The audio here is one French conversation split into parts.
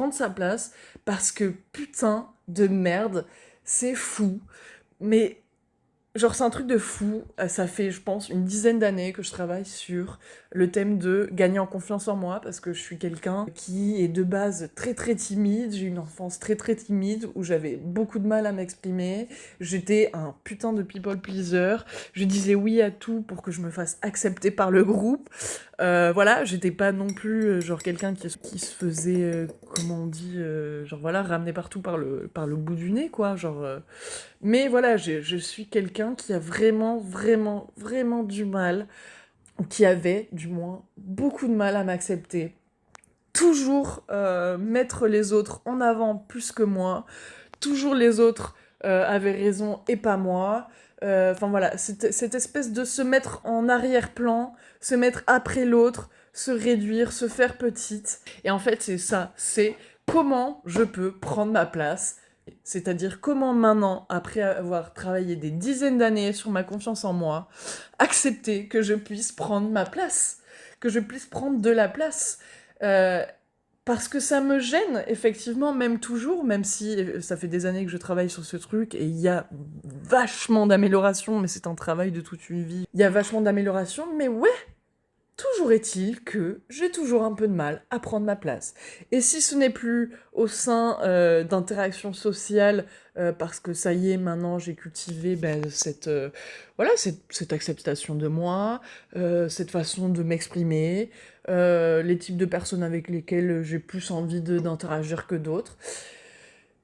prendre sa place, parce que putain de merde, c'est fou. Mais genre, c'est un truc de fou. Ça fait, je pense, une dizaine d'années que je travaille sur le thème de gagner en confiance en moi, parce que je suis quelqu'un qui est de base très très timide. J'ai une enfance très très timide où j'avais beaucoup de mal à m'exprimer. J'étais un putain de people pleaser. Je disais oui à tout pour que je me fasse accepter par le groupe. Voilà, j'étais pas non plus genre quelqu'un qui se faisait, comment on dit, genre voilà, ramené partout par le bout du nez, quoi. Genre. Mais voilà, je suis quelqu'un qui a vraiment, vraiment, vraiment du mal, ou qui avait, du moins, beaucoup de mal à m'accepter. Toujours mettre les autres en avant plus que moi. Toujours les autres avaient raison et pas moi. Enfin voilà, cette espèce de se mettre en arrière-plan, se mettre après l'autre, se réduire, se faire petite. Et en fait, c'est ça, c'est comment je peux prendre ma place. C'est-à-dire comment maintenant, après avoir travaillé des dizaines d'années sur ma confiance en moi, accepter que je puisse prendre ma place, que je puisse prendre de la place. Euh, Parce que ça me gêne, effectivement, même toujours, même si ça fait des années que je travaille sur ce truc, et il y a vachement d'amélioration, mais c'est un travail de toute une vie. Il y a vachement d'amélioration, mais ouais, toujours est-il que j'ai toujours un peu de mal à prendre ma place. Et si ce n'est plus au sein d'interactions sociales, parce que ça y est, maintenant j'ai cultivé voilà, cette acceptation de moi, cette façon de m'exprimer, les types de personnes avec lesquelles j'ai plus envie d'interagir que d'autres,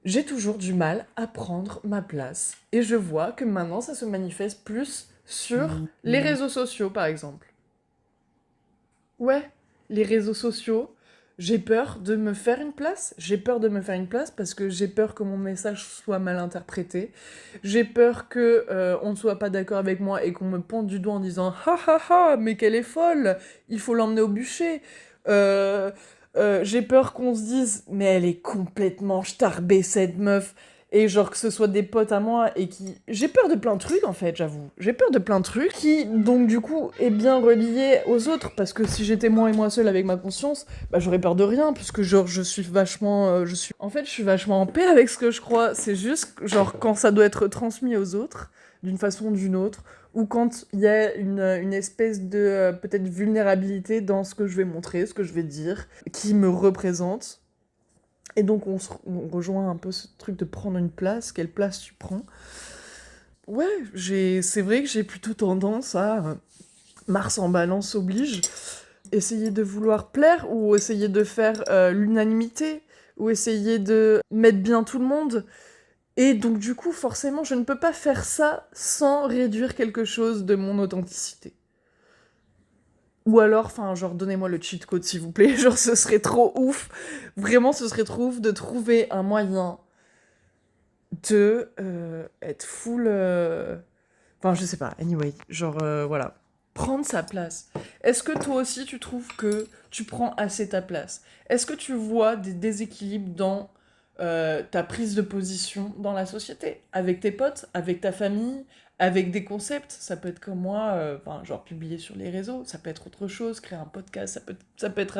j'ai toujours du mal à prendre ma place. Et je vois que maintenant ça se manifeste plus sur les réseaux sociaux, par exemple. Ouais, les réseaux sociaux, j'ai peur de me faire une place. J'ai peur de me faire une place parce que j'ai peur que mon message soit mal interprété. J'ai peur que on ne soit pas d'accord avec moi et qu'on me pointe du doigt en disant ha ha ha, mais qu'elle est folle, il faut l'emmener au bûcher. Euh, j'ai peur qu'on se dise mais elle est complètement starbée cette meuf. Et genre que ce soit des potes à moi et qui... J'ai peur de plein de trucs en fait, j'avoue. J'ai peur de plein de trucs qui, donc du coup, est bien relié aux autres. Parce que si j'étais moi et moi seule avec ma conscience, bah j'aurais peur de rien. Puisque genre je suis vachement... En fait, je suis vachement en paix avec ce que je crois. C'est juste genre quand ça doit être transmis aux autres, d'une façon ou d'une autre. Ou quand il y a une espèce de peut-être vulnérabilité dans ce que je vais montrer, ce que je vais dire, qui me représente. Et donc on rejoint un peu ce truc de prendre une place, quelle place tu prends. Ouais, c'est vrai que j'ai plutôt tendance à, Mars en balance oblige, essayer de vouloir plaire, ou essayer de faire l'unanimité, ou essayer de mettre bien tout le monde. Et donc du coup, forcément, je ne peux pas faire ça sans réduire quelque chose de mon authenticité. Ou alors, enfin, genre, donnez-moi le cheat code, s'il vous plaît. Genre, ce serait trop ouf. Vraiment, ce serait trop ouf de trouver un moyen de être full... Enfin, je sais pas, anyway, genre, voilà. Prendre sa place. Est-ce que toi aussi, tu trouves que tu prends assez ta place? Est-ce que tu vois des déséquilibres dans ta prise de position dans la société? Avec tes potes, avec ta famille, avec des concepts? Ça peut être comme moi, enfin, genre publier sur les réseaux, ça peut être autre chose, créer un podcast, ça peut être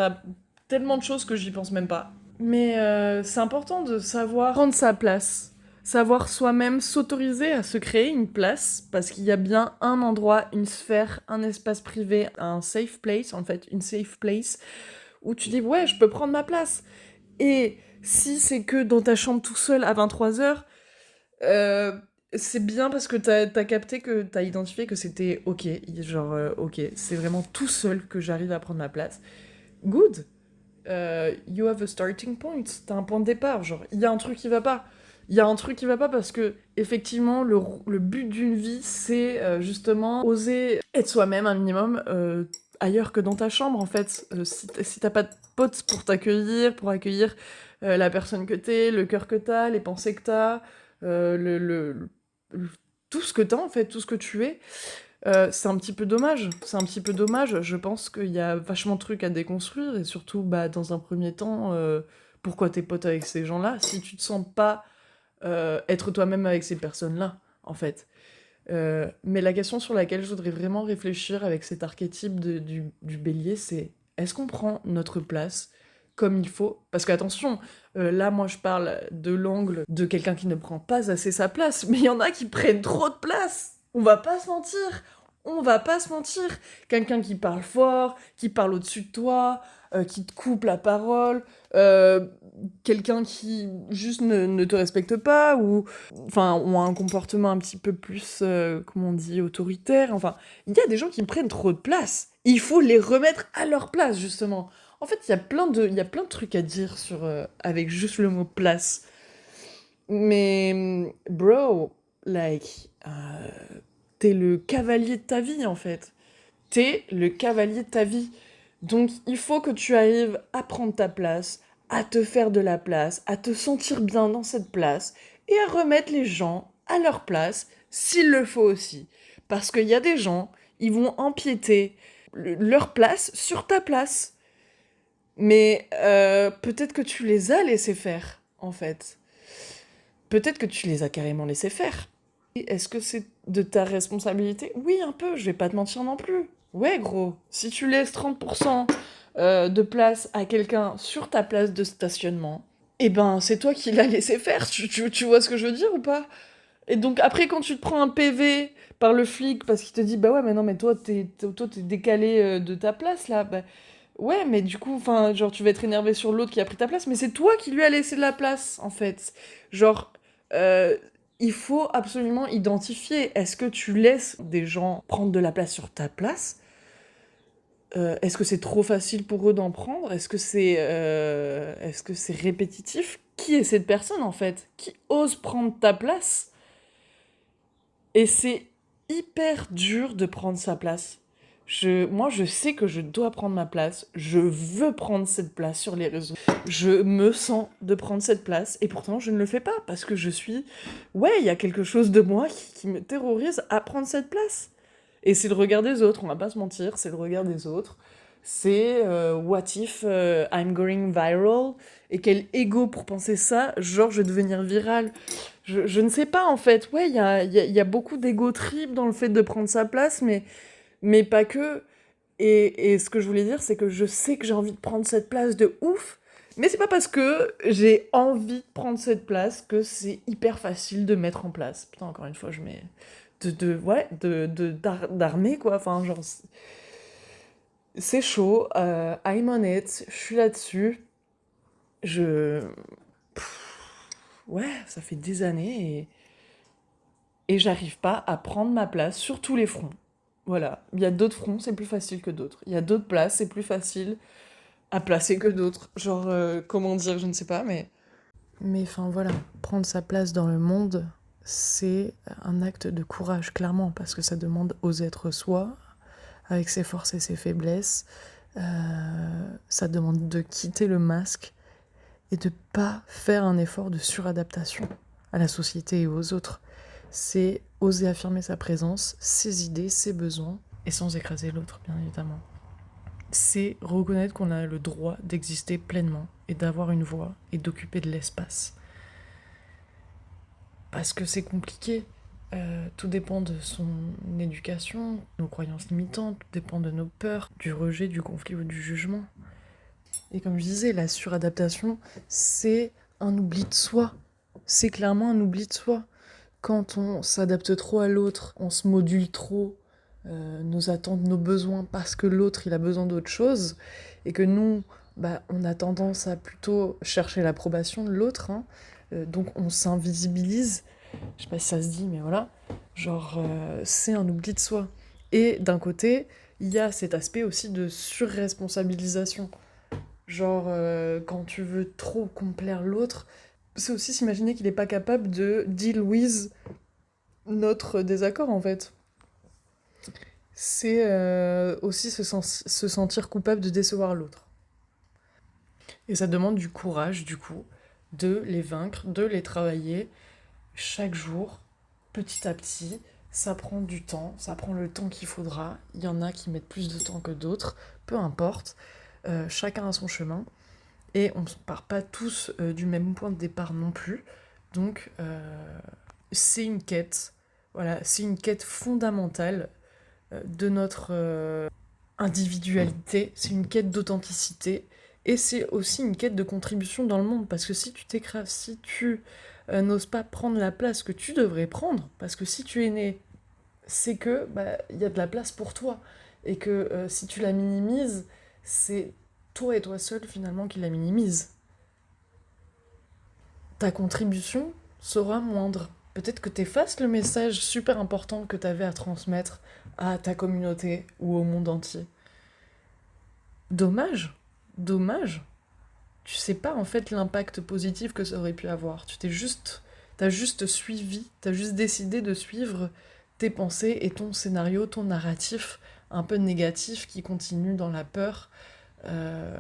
tellement de choses que j'y pense même pas. Mais c'est important de savoir prendre sa place, savoir soi-même s'autoriser à se créer une place, parce qu'il y a bien un endroit, une sphère, un espace privé, un safe place, en fait, une safe place, où tu dis ouais, je peux prendre ma place. Et si c'est que dans ta chambre tout seul à 23h, c'est bien parce que t'as capté, que t'as identifié que c'était ok, genre ok, c'est vraiment tout seul que j'arrive à prendre ma place. Good, you have a starting point. T'as un point de départ. Genre, il y a un truc qui va pas. Il y a un truc qui va pas parce que, effectivement, le but d'une vie, c'est justement oser être soi-même un minimum ailleurs que dans ta chambre, en fait. Si t'as pas de potes pour t'accueillir, pour accueillir la personne que t'es, le cœur que t'as, les pensées que t'as, euh, le, le, le- tout ce que t'as, en fait, tout ce que tu es. C'est un petit peu dommage. C'est un petit peu dommage. Je pense qu'il y a vachement de trucs à déconstruire et surtout, bah, dans un premier temps, pourquoi t'es pote avec ces gens-là si tu te sens pas être toi-même avec ces personnes-là, en fait. Mais la question sur laquelle je voudrais vraiment réfléchir avec cet archétype du bélier, c'est est-ce qu'on prend notre place comme il faut. Parce que attention, là moi je parle de l'angle de quelqu'un qui ne prend pas assez sa place, mais il y en a qui prennent trop de place. On va pas se mentir. On va pas se mentir. Quelqu'un qui parle fort, qui parle au-dessus de toi, qui te coupe la parole, euh, quelqu'un qui juste ne te respecte pas, ou enfin, ont un comportement un petit peu plus, comment on dit, autoritaire. Enfin, il y a des gens qui prennent trop de place. Il faut les remettre à leur place, justement. En fait, il y a plein de trucs à dire sur, avec juste le mot place. Mais, bro, like, t'es le cavalier de ta vie, en fait. T'es le cavalier de ta vie. Donc, il faut que tu arrives à prendre ta place, à te faire de la place, à te sentir bien dans cette place, et à remettre les gens à leur place, s'il le faut aussi. Parce qu'il y a des gens, ils vont empiéter leur place sur ta place. Mais peut-être que tu les as laissés faire, en fait. Peut-être que tu les as carrément laissés faire. Est-ce que c'est de ta responsabilité? Oui, un peu, je vais pas te mentir non plus. Ouais, gros, si tu laisses 30% de place à quelqu'un sur ta place de stationnement, eh ben, c'est toi qui l'as laissé faire. Tu vois ce que je veux dire ou pas? Et donc, après, quand tu te prends un PV par le flic parce qu'il te dit, bah ouais, mais non, mais toi, t'es décalé de ta place, là, bah, ouais, mais du coup, enfin, genre, tu vas être énervé sur l'autre qui a pris ta place, mais c'est toi qui lui as laissé de la place, en fait. Genre, euh, il faut absolument identifier, est-ce que tu laisses des gens prendre de la place sur ta place? Est-ce que c'est trop facile pour eux d'en prendre? Est-ce que c'est répétitif? Qui est cette personne, en fait? Qui ose prendre ta place? Et c'est hyper dur de prendre sa place. Moi, je sais que je dois prendre ma place. Je veux prendre cette place sur les réseaux. Je me sens de prendre cette place. Et pourtant, je ne le fais pas. Parce que je suis... Ouais, il y a quelque chose de moi qui me terrorise à prendre cette place. Et c'est le regard des autres. On va pas se mentir. C'est le regard des autres. C'est what if I'm going viral? Et quel ego pour penser ça? Genre, je vais devenir viral. Je ne sais pas, en fait. Ouais, il y a beaucoup d'ego trip dans le fait de prendre sa place, mais pas que. Et ce que je voulais dire, c'est que je sais que j'ai envie de prendre cette place de ouf, mais c'est pas parce que j'ai envie de prendre cette place que c'est hyper facile de mettre en place. Putain, encore une fois, je mets... ouais, d'armée, quoi. Enfin, genre... C'est chaud. I'm on it. Je suis là-dessus. Je... Ouais, ça fait des années et j'arrive pas à prendre ma place sur tous les fronts. Voilà, il y a d'autres fronts, c'est plus facile que d'autres. Il y a d'autres places, c'est plus facile à placer que d'autres. Genre, comment dire, je ne sais pas, mais... Mais enfin voilà, prendre sa place dans le monde, c'est un acte de courage, clairement, parce que ça demande oser être soi, avec ses forces et ses faiblesses. Ça demande de quitter le masque et de pas faire un effort de suradaptation à la société et aux autres. C'est oser affirmer sa présence, ses idées, ses besoins, et sans écraser l'autre, bien évidemment. C'est reconnaître qu'on a le droit d'exister pleinement, et d'avoir une voix, et d'occuper de l'espace. Parce que c'est compliqué. Tout dépend de son éducation, nos croyances limitantes, tout dépend de nos peurs, du rejet, du conflit ou du jugement. Et comme je disais, la suradaptation, c'est un oubli de soi. C'est clairement un oubli de soi. Quand on s'adapte trop à l'autre, on se module trop nos attentes, nos besoins, parce que l'autre, il a besoin d'autre chose, et que nous, bah, on a tendance à plutôt chercher l'approbation de l'autre, hein. Donc on s'invisibilise, je sais pas si ça se dit, mais voilà, genre, c'est un oubli de soi. Et d'un côté, il y a cet aspect aussi de surresponsabilisation. Genre, quand tu veux trop complaire l'autre, c'est aussi s'imaginer qu'il n'est pas capable de deal with notre désaccord, en fait. C'est aussi se sentir coupable de décevoir l'autre. Et ça demande du courage, du coup, de les vaincre, de les travailler chaque jour, petit à petit. Ça prend du temps, ça prend le temps qu'il faudra. Il y en a qui mettent plus de temps que d'autres, peu importe. Chacun a son chemin. Et on ne part pas tous du même point de départ non plus. Donc, c'est une quête. Voilà, c'est une quête fondamentale de notre individualité. C'est une quête d'authenticité. Et c'est aussi une quête de contribution dans le monde, parce que si tu t'écrases, si tu n'oses pas prendre la place que tu devrais prendre, parce que si tu es né, c'est que il y a de la place pour toi, et que si tu la minimises, c'est toi et toi seul finalement qui la minimise. Ta contribution sera moindre. Peut-être que tu effaces le message super important que tu avais à transmettre à ta communauté ou au monde entier. Dommage, dommage. Tu sais pas en fait l'impact positif que ça aurait pu avoir. T'as juste suivi, t'as juste décidé de suivre tes pensées et ton scénario, ton narratif un peu négatif qui continue dans la peur. Euh,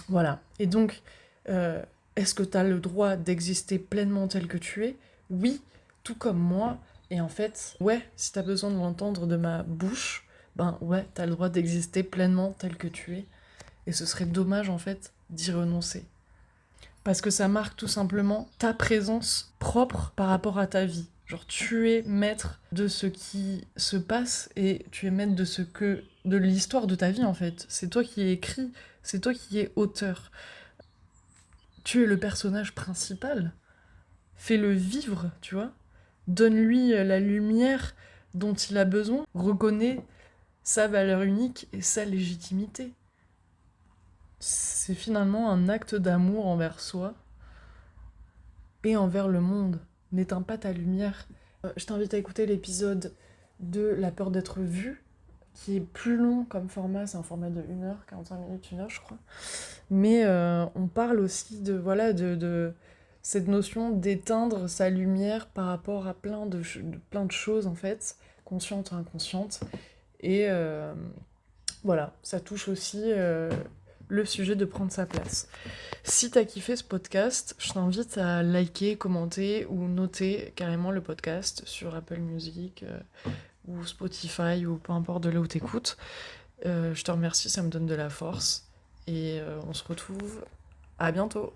voilà. Et donc, euh, est-ce que tu as le droit d'exister pleinement tel que tu es? Oui, tout comme moi. Et en fait, ouais, si tu as besoin de l'entendre de ma bouche, ben ouais, tu as le droit d'exister pleinement tel que tu es. Et ce serait dommage en fait d'y renoncer. Parce que ça marque tout simplement ta présence propre par rapport à ta vie. Genre tu es maître de ce qui se passe et tu es maître de l'histoire de ta vie en fait. C'est toi qui écris, c'est toi qui es auteur. Tu es le personnage principal. Fais-le vivre, tu vois. Donne-lui la lumière dont il a besoin. Reconnais sa valeur unique et sa légitimité. C'est finalement un acte d'amour envers soi et envers le monde. N'éteins pas ta lumière. Je t'invite à écouter l'épisode de La peur d'être vu, qui est plus long comme format, c'est un format de 1 heure, 45 minutes, 1 heure je crois. Mais on parle aussi de cette notion d'éteindre sa lumière par rapport à plein de choses en fait, conscientes ou inconscientes. Et voilà, ça touche aussi le sujet de prendre sa place. Si t'as kiffé ce podcast, je t'invite à liker, commenter ou noter carrément le podcast sur Apple Music ou Spotify ou peu importe de là où t'écoutes. Je te remercie, ça me donne de la force. Et on se retrouve à bientôt.